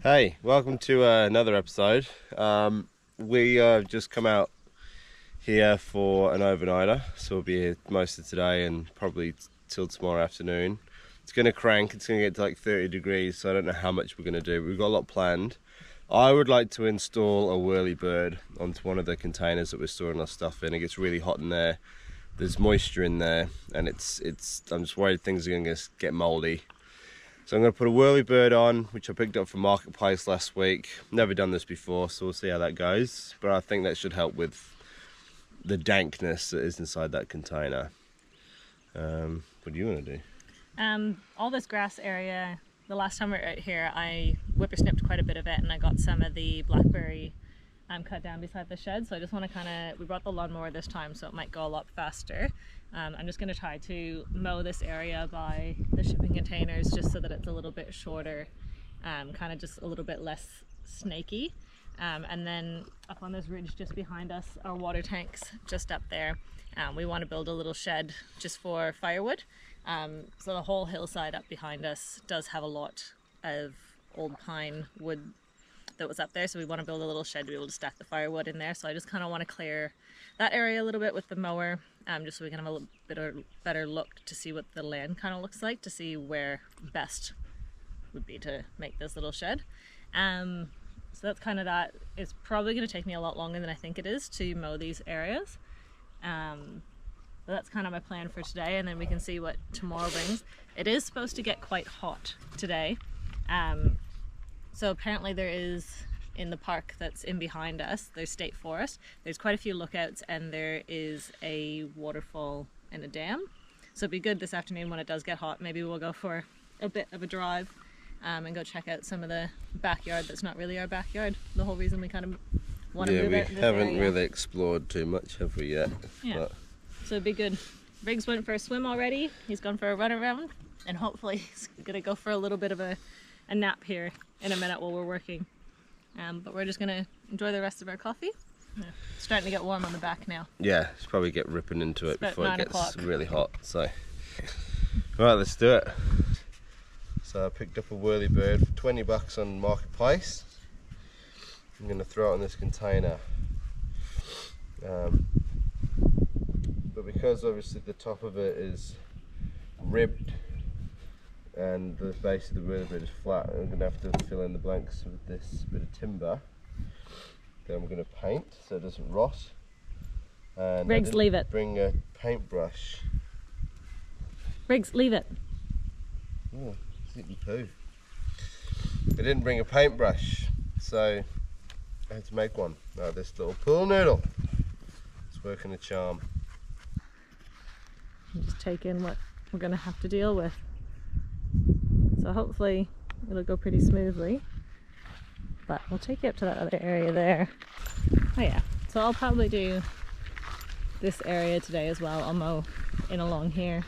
Hey, welcome to another episode. We have just come out here for an overnighter, so we'll be here most of today and probably till tomorrow afternoon. It's going to crank, it's going to get to like 30 degrees, so I don't know how much we're going to do. We've got a lot planned. I would like to install a whirly-bird onto one of the containers that we're storing our stuff in. It gets really hot in there, there's moisture in there, and I'm just worried things are going to get mouldy. So I'm going to put a whirly-bird on, which I picked up from Marketplace last week. Never done this before, so we'll see how that goes. But I think that should help with the dankness that is inside that container. What do you want to do? All this grass area, the last time we were out here, I whippersnipped quite a bit of it, and I got some of the blackberry cut down beside the shed. So I just want to we brought the lawnmower this time, so it might go a lot faster. I'm just going to try to mow this area by the shipping containers just so that it's a little bit shorter, kind of just a little bit less snaky. And then up on this ridge just behind us, our water tanks just up there. We want to build a little shed just for firewood. So the whole hillside up behind us does have a lot of old pine wood that was up there, so we want to build a little shed to be able to stack the firewood in there. So I just kind of want to clear that area a little bit with the mower, just so we can have a little bit of better look to see what the land kind of looks like, to see where best would be to make this little shed. So that's kind of that. It's probably going to take me a lot longer than I think it is to mow these areas. But that's kind of my plan for today, and then we can see what tomorrow brings. It is supposed to get quite hot today. So apparently there is, in the park that's in behind us, there's state forest, there's quite a few lookouts, and there is a waterfall and a dam. So it'd be good this afternoon when it does get hot, maybe we'll go for a bit of a drive and go check out some of the backyard that's not really our backyard. The whole reason we kind of want to move out this area. We haven't really explored too much, have we, yet? Yeah, but so it'd be good. Riggs went for a swim already, he's gone for a run around, and hopefully he's gonna go for a little bit of a nap here in a minute while we're working. But we're just gonna enjoy the rest of our coffee. Yeah. It's starting to get warm on the back now. Yeah, should probably get ripping into it before it gets o'clock. Really hot. So, right, let's do it. So I picked up a whirly-bird for 20 bucks on Marketplace. I'm gonna throw it in this container. But because obviously the top of it is ribbed and the base of the whirly-bird is flat, I'm going to have to fill in the blanks with this bit of timber. Then I'm going to paint so it doesn't rot. And Riggs, leave it. Bring a paintbrush. Riggs, leave it. Oh, it's eating poo. I didn't bring a paintbrush, so I had to make one. Now this little pool noodle. It's working a charm. Just take in what we're going to have to deal with. So hopefully it'll go pretty smoothly, but we'll take you up to that other area there. Oh yeah, so I'll probably do this area today as well. I'll mow in along here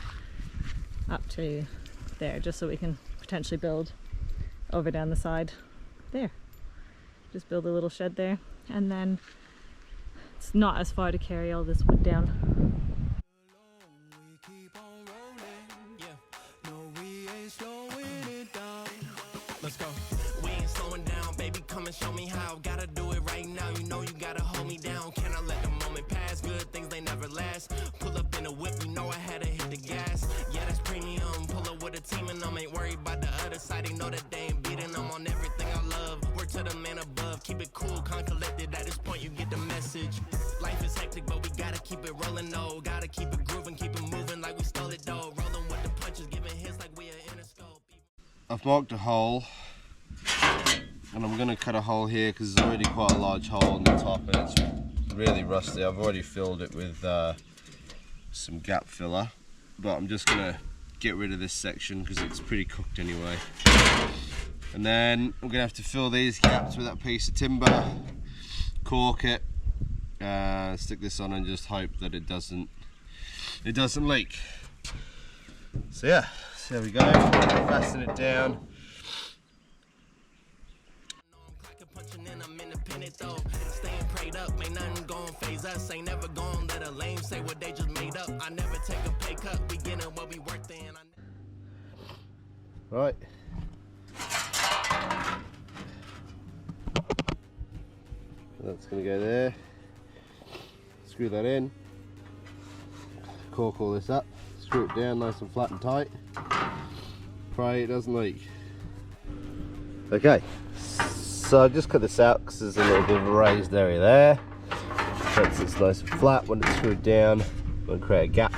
up to there, just so we can potentially build over down the side there. Just build a little shed there, and then it's not as far to carry all this wood down. Let's go. We ain't slowing down, baby. Come and show me how. Gotta do it right now. You know you gotta hold me down. Can I let the moment pass? Good things they never last. Pull up in a whip, you know I had to hit the gas. Yeah, that's premium. Pull up with a team and I'm ain't worried about the other side. They know that they ain't beating. I'm on everything I love. Work to the man above. Keep it cool, calm, collected. At this point, you get the message. Life is hectic, but we gotta keep it rolling, though. Gotta keep it grooving, keep it moving like we stole it, though. Rolling with the punches, giving hits like we are in a scope. I've marked a hole, and I'm going to cut a hole here because there's already quite a large hole on the top and it's really rusty. I've already filled it with some gap filler, but I'm just going to get rid of this section because it's pretty cooked anyway. And then I'm going to have to fill these gaps with that piece of timber, cork it, stick this on and just hope that it doesn't leak. So yeah, so there we go, fasten it down. Staying prayed up, ain't nothing gon' phase us. Ain't never gon' let a lame say what they just made up. I never take a pay cut, we getting what we worked in. Right. That's going to go there. Screw that in. Cork all this up. Screw it down nice and flat and tight. Pray it doesn't leak. Okay, so I've just cut this out because there's a little bit of a raised area there. Once it's nice and flat, when it's screwed down, I'm going to create a gap.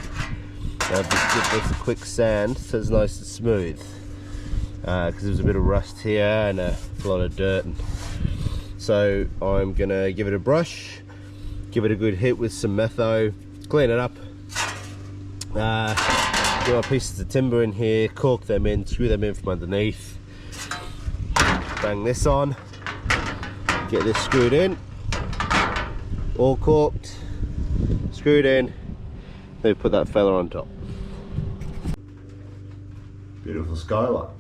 Just give this a quick sand so it's nice and smooth. Because there's a bit of rust here and a lot of dirt. So I'm going to give it a brush, give it a good hit with some metho, clean it up. Get my pieces of timber in here, cork them in, screw them in from underneath. Bang this on, get this screwed in, all corked, screwed in, then put that fella on top. Beautiful skylight.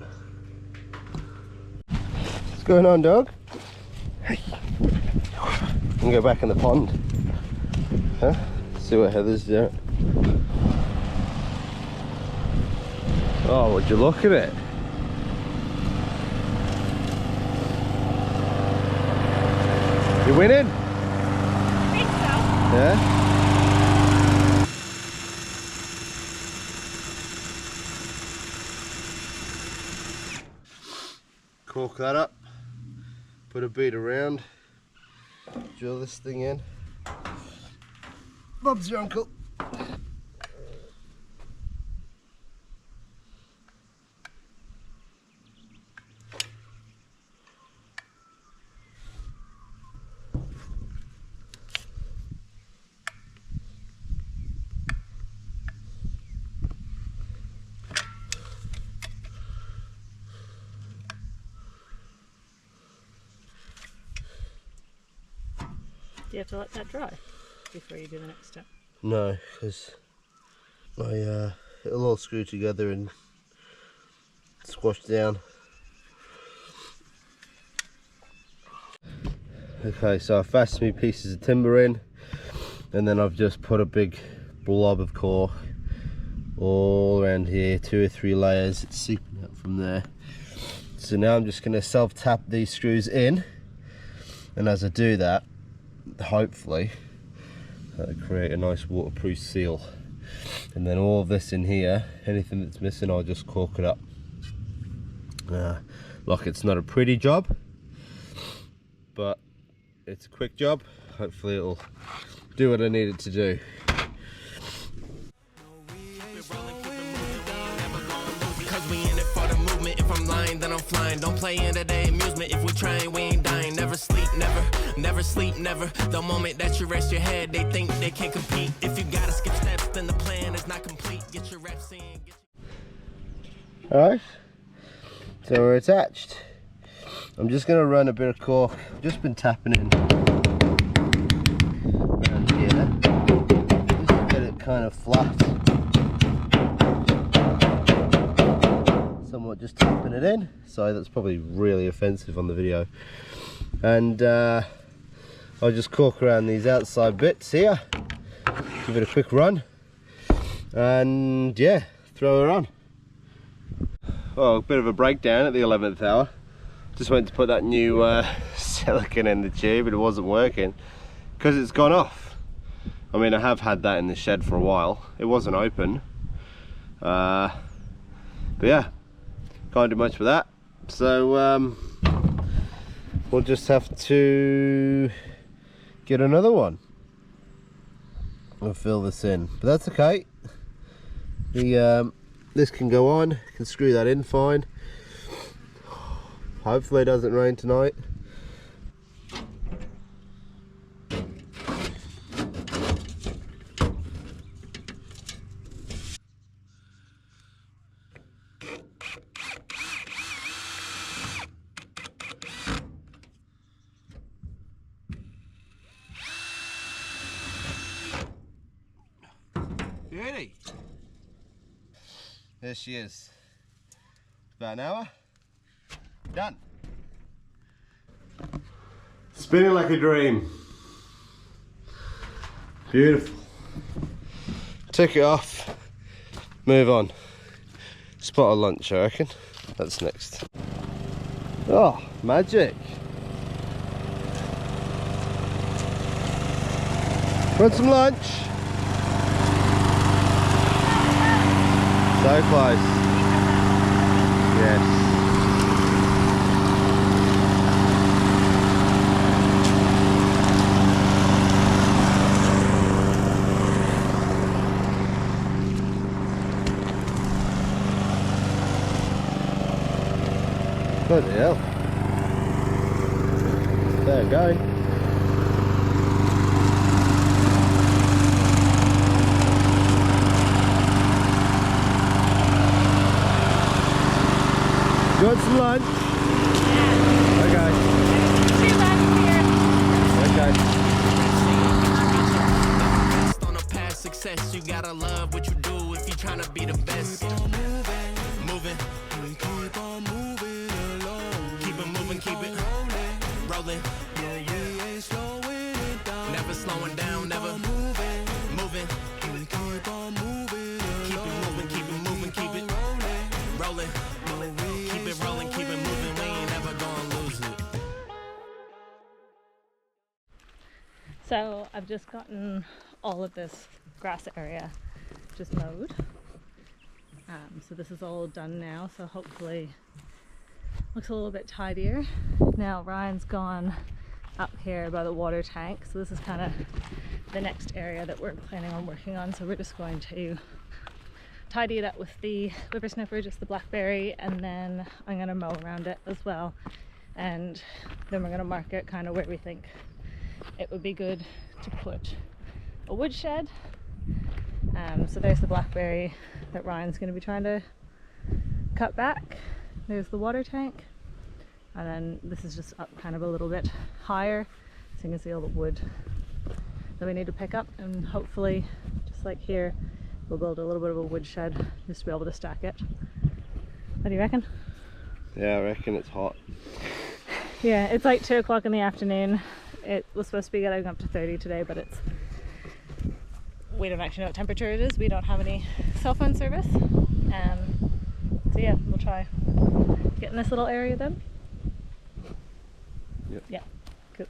What's going on, dog? Hey, I'm gonna go back in the pond. Huh? See what Heather's doing. Oh, would you look at it? You winning? I think so. Yeah? Cork that up, put a bead around, drill this thing in. Bob's your uncle. Do you have to let that dry before you do the next step? No, because it'll all screw together and squash down. Okay, so I've fastened me pieces of timber in, and then I've just put a big blob of cork all around here, 2 or 3 layers. It's seeping out from there. So now I'm just going to self-tap these screws in, and as I do that, hopefully that'll create a nice waterproof seal. And then all of this in here, anything that's missing, I'll just cork it up. Like, it's not a pretty job, but it's a quick job. Hopefully it'll do what I need it to do. Because we in it for the movement. If I'm lying, then I'm flying. Don't play into the amusement. If we trying, we ain't dying. Never sleep, never sleep, never. The moment that you rest your head, they think they can't compete. If you gotta skip steps, then the plan is not complete. Get your reps in. Alright, so we're attached. I'm just going to run a bit of cork. I've just been tapping in around here, just to get it kind of flat. Somewhat just tapping it in. Sorry, that's probably really offensive on the video. And I'll just cork around these outside bits here, give it a quick run, and yeah, throw her on. Well, a bit of a breakdown at the 11th hour. Just went to put that new silicone in the tube, but it wasn't working because it's gone off. I mean, I have had that in the shed for a while. It wasn't open, but yeah, can't do much with that. So we'll just have to get another one. We'll fill this in, but that's okay. This can go on, can screw that in fine. Hopefully it doesn't rain tonight. Beauty. There she is. About an hour. Done. Spinning like a dream. Beautiful. Take it off. Move on. Spot a lunch, I reckon. That's next. Oh, magic. Want some lunch? So close. Yes. Bloody hell. There we go. You want some lunch? Yeah. Okay. 2 left here. Okay. On a past success, you gotta love what you do if you're trying to be the best. Moving. Keep on moving along. Keep it moving, keep it rolling. Never slowing down, never moving. Keep on moving. Keep it moving, keep it moving, keep it rolling. Keep it rolling, keep it moving. We ain't never gonna lose it. So I've just gotten all of this grass area just mowed. So this is all done now, so hopefully looks a little bit tidier. Now Ryan's gone up here by the water tank, so this is kind of the next area that we're planning on working on. So we're just going to tidy it up with the whippersnapper, just the blackberry, and then I'm going to mow around it as well, and then we're going to mark it kind of where we think it would be good to put a woodshed. So there's the blackberry that Ryan's going to be trying to cut back. There's the water tank, and then this is just up kind of a little bit higher, so you can see all the wood that we need to pick up, and hopefully, just like here, we'll build a little bit of a woodshed just to be able to stack it. What do you reckon? Yeah, I reckon it's hot. Yeah, it's like 2 o'clock in the afternoon. It was supposed to be getting up to 30 today, but we don't actually know what temperature it is. We don't have any cell phone service. So yeah, we'll try getting this little area done. Yep. Yeah, cool.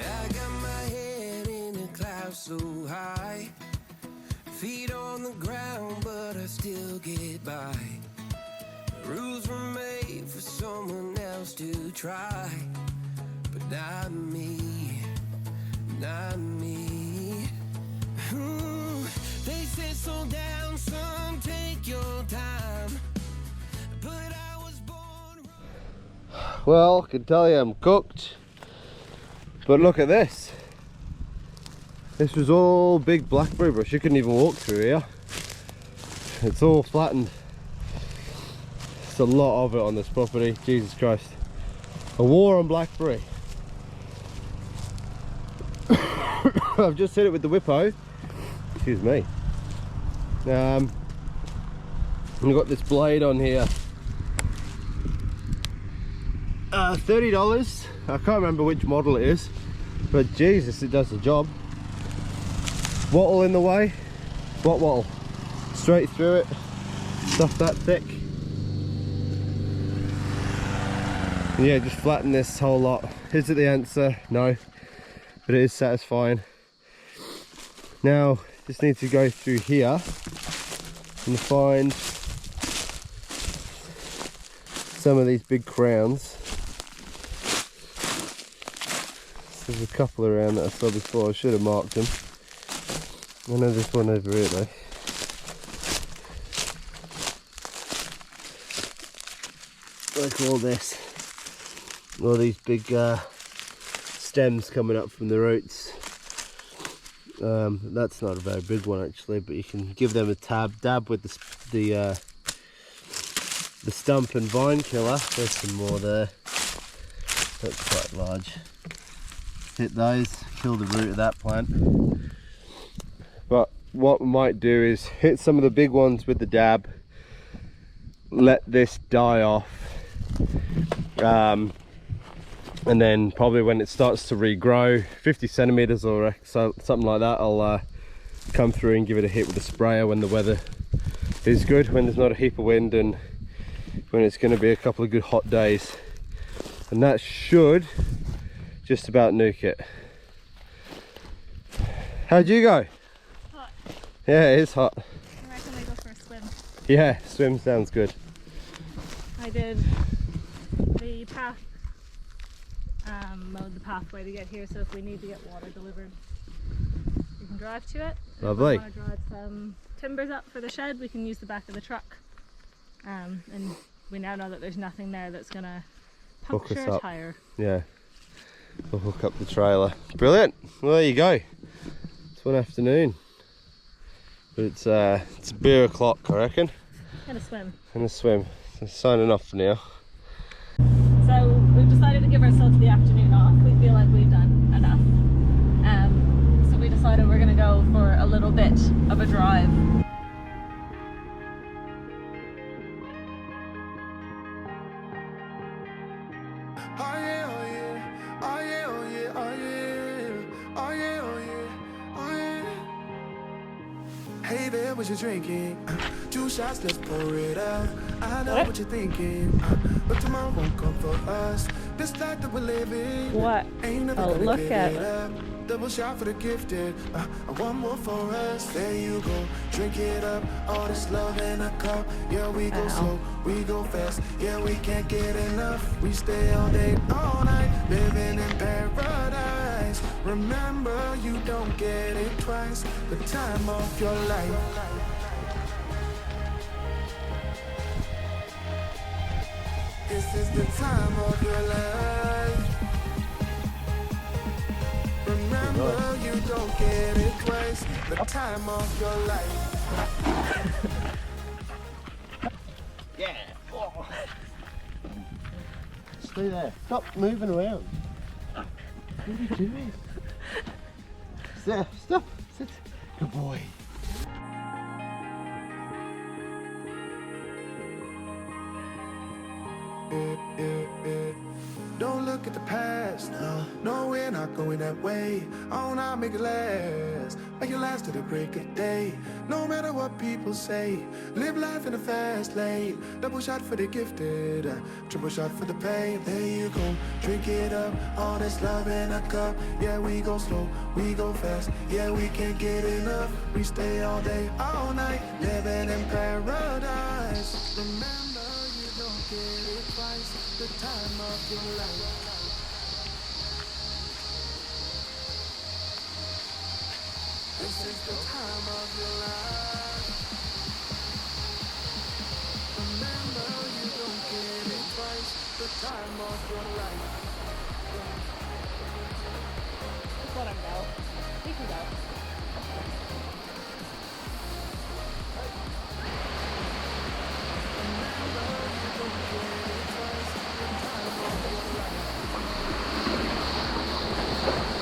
I got my head in a cloud so high, feet on the ground, but I still get by. Rules were made for someone else to try, but not me, not me. Ooh, they said slow down, son, take your time, but I was born. Well, I can tell you I'm cooked. But look at this. This was all big blackberry brush. You couldn't even walk through here. It's all flattened. There's a lot of it on this property. Jesus Christ. A war on blackberry. I've just hit it with the whippo. Excuse me. I've got this blade on here. $30. I can't remember which model it is, but Jesus, it does the job. Wattle in the way. What wattle? Straight through it. Stuff that thick. And yeah, just flatten this whole lot. Is it the answer? No, but it is satisfying. Now, just need to go through here and find some of these big crowns. There's a couple around that I saw before. I should have marked them. I know there's one over here though. Like all this. All these big stems coming up from the roots. That's not a very big one actually, but you can give them a dab with the stump and vine killer. There's some more there. That's quite large. hit those, kill the root of that plant. But what we might do is hit some of the big ones with the dab, let this die off, and then probably when it starts to regrow, 50 centimeters or something like that, I'll come through and give it a hit with a sprayer when the weather is good, when there's not a heap of wind and when it's going to be a couple of good hot days. And that should just about nuke it. How'd you go? Hot. Yeah, it is hot. I reckon I go for a swim. Yeah, swim sounds good. I did the path, mowed the pathway to get here, so if we need to get water delivered, we can drive to it. Lovely. If we want to drive some timbers up for the shed, we can use the back of the truck. And we now know that there's nothing there that's going to puncture a tire. Yeah, we'll hook up the trailer. Brilliant. Well, there you go. It's one afternoon, but it's beer o'clock, I reckon. And a swim. And a swim. So signing off for now. So we've decided to give ourselves the afternoon off. We feel like we've done enough. So we decided we're going to go for a little bit of a drive. Hey there, what you drinking? 2 shots, let's pour it out. I know what you're thinking, but tomorrow won't come for us. This life that we're living, What? ain't never Oh, gonna look give at it it. up. Double shot for the gifted, one more for us. There you go, drink it up. All this love in a cup. Yeah, we go slow, we go fast. Yeah, we can't get enough. We stay all day, all night, living in paradise. Remember, you don't get it twice. The time of your life. This is the time of your life. Remember, you don't get it twice. The time of your life. Yeah. Oh. Stay there. Stop moving around. What are you doing? Stop. Sit. Good boy. Don't look at the past, no, we're not going that way. Oh, now make it last, make it last to the break of day. No matter what people say, live life in a fast lane. Double shot for the gifted, triple shot for the pain. There you go, drink it up, all this love in a cup. Yeah, we go slow, we go fast. Yeah, we can't get enough. We stay all day, all night, living in paradise. Remember, you don't get it twice. The time of your life. This is the time of your life. Remember, you don't get it twice. The time of your life. Just let him go. He can go.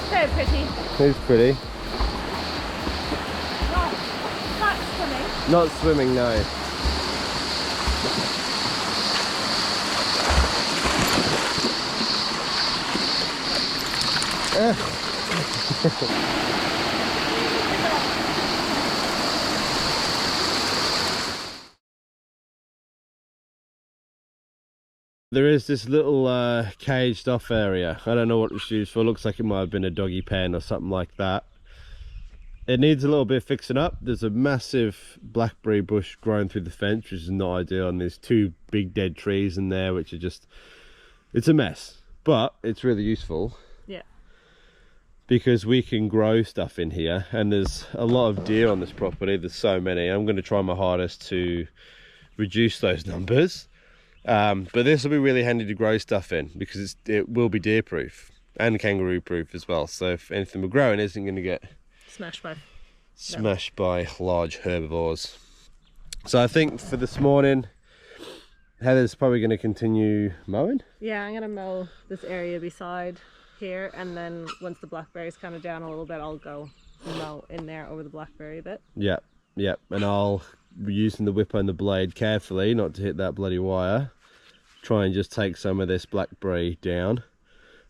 Very pretty. Who's pretty? Not swimming. Not swimming, no. There is this little caged off area. I don't know what it's used for. Looks like it might have been a doggy pen or something like that. It needs a little bit of fixing up. There's a massive blackberry bush growing through the fence, which is not ideal, and there's 2 big dead trees in there, which are just, it's a mess, but it's really useful. Yeah. Because we can grow stuff in here, and there's a lot of deer on this property. There's so many. I'm going to try my hardest to reduce those numbers. But this will be really handy to grow stuff in, because it will be deer proof and kangaroo proof as well. So if anything we're growing isn't going to get smashed by large herbivores. So I think for this morning, Heather's probably going to continue mowing. Yeah, I'm going to mow this area beside here, and then once the blackberry's kind of down a little bit, I'll go mow in there over the blackberry bit. Yep, and I'll be using the whipper and the blade carefully not to hit that bloody wire. Try and just take some of this blackberry down,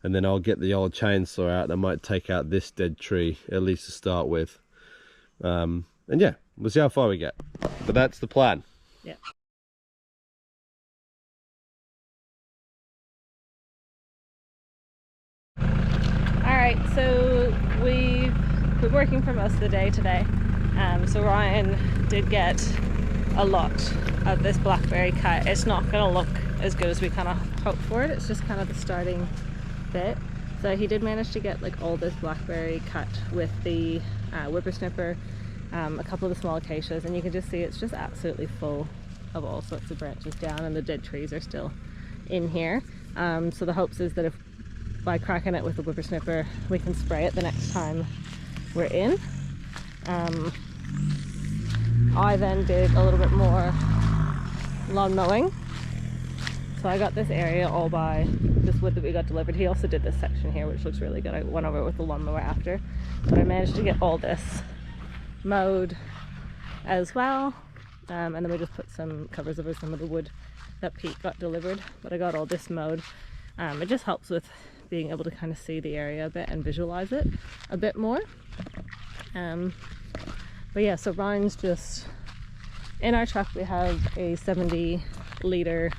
and then I'll get the old chainsaw out and I might take out this dead tree at least to start with. And yeah, we'll see how far we get, but that's the plan. Yeah. Alright, so we've been working for most of the day today. So Ryan did get a lot of this blackberry cut. It's not going to look as good as we kind of hoped for it. It's just kind of the starting bit. So he did manage to get like all this blackberry cut with the whippersnipper, a couple of the small acacias, and you can just see it's just absolutely full of all sorts of branches down, and the dead trees are still in here. So the hopes is that if by cracking it with the whippersnipper we can spray it the next time we're in. I then did a little bit more lawn mowing. So I got this area all by this wood that we got delivered. He also did this section here, which looks really good. I went over it with the lawnmower after, but I managed to get all this mowed as well. And then we just put some covers over some of the wood that Pete got delivered, but I got all this mowed. It just helps with being able to kind of see the area a bit and visualize it a bit more. But yeah, so Ryan's just in our truck. We have a 70-liter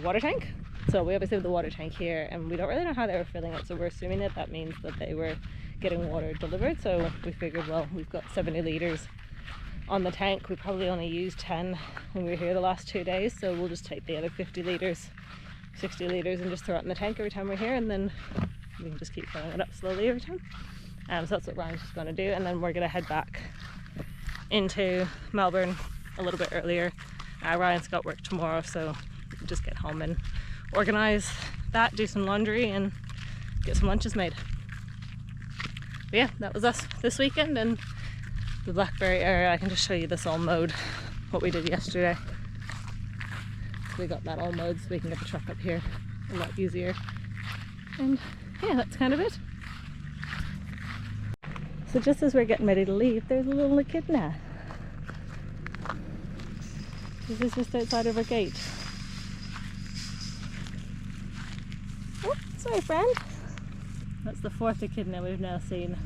water tank. So we obviously have the water tank here, and we don't really know how they were filling it, so we're assuming that that means that they were getting water delivered. So we figured, well, we've got 70 liters on the tank. We probably only used 10 when we were here the last 2 days, so we'll just take the other 50 liters, 60 liters, and just throw it in the tank every time we're here, and then we can just keep filling it up slowly every time. So that's what Ryan's just going to do, and then we're going to head back into Melbourne a little bit earlier. Ryan's got work tomorrow, so we can just get home and organise that, do some laundry, and get some lunches made. But yeah, that was us this weekend, and the blackberry area, I can just show you this all mowed, what we did yesterday. So we got that all mowed so we can get the truck up here a lot easier. And yeah, that's kind of it. So just as we're getting ready to leave, there's a little echidna. This is just outside of our gate. Oh, sorry friend. That's the 4th echidna we've now seen.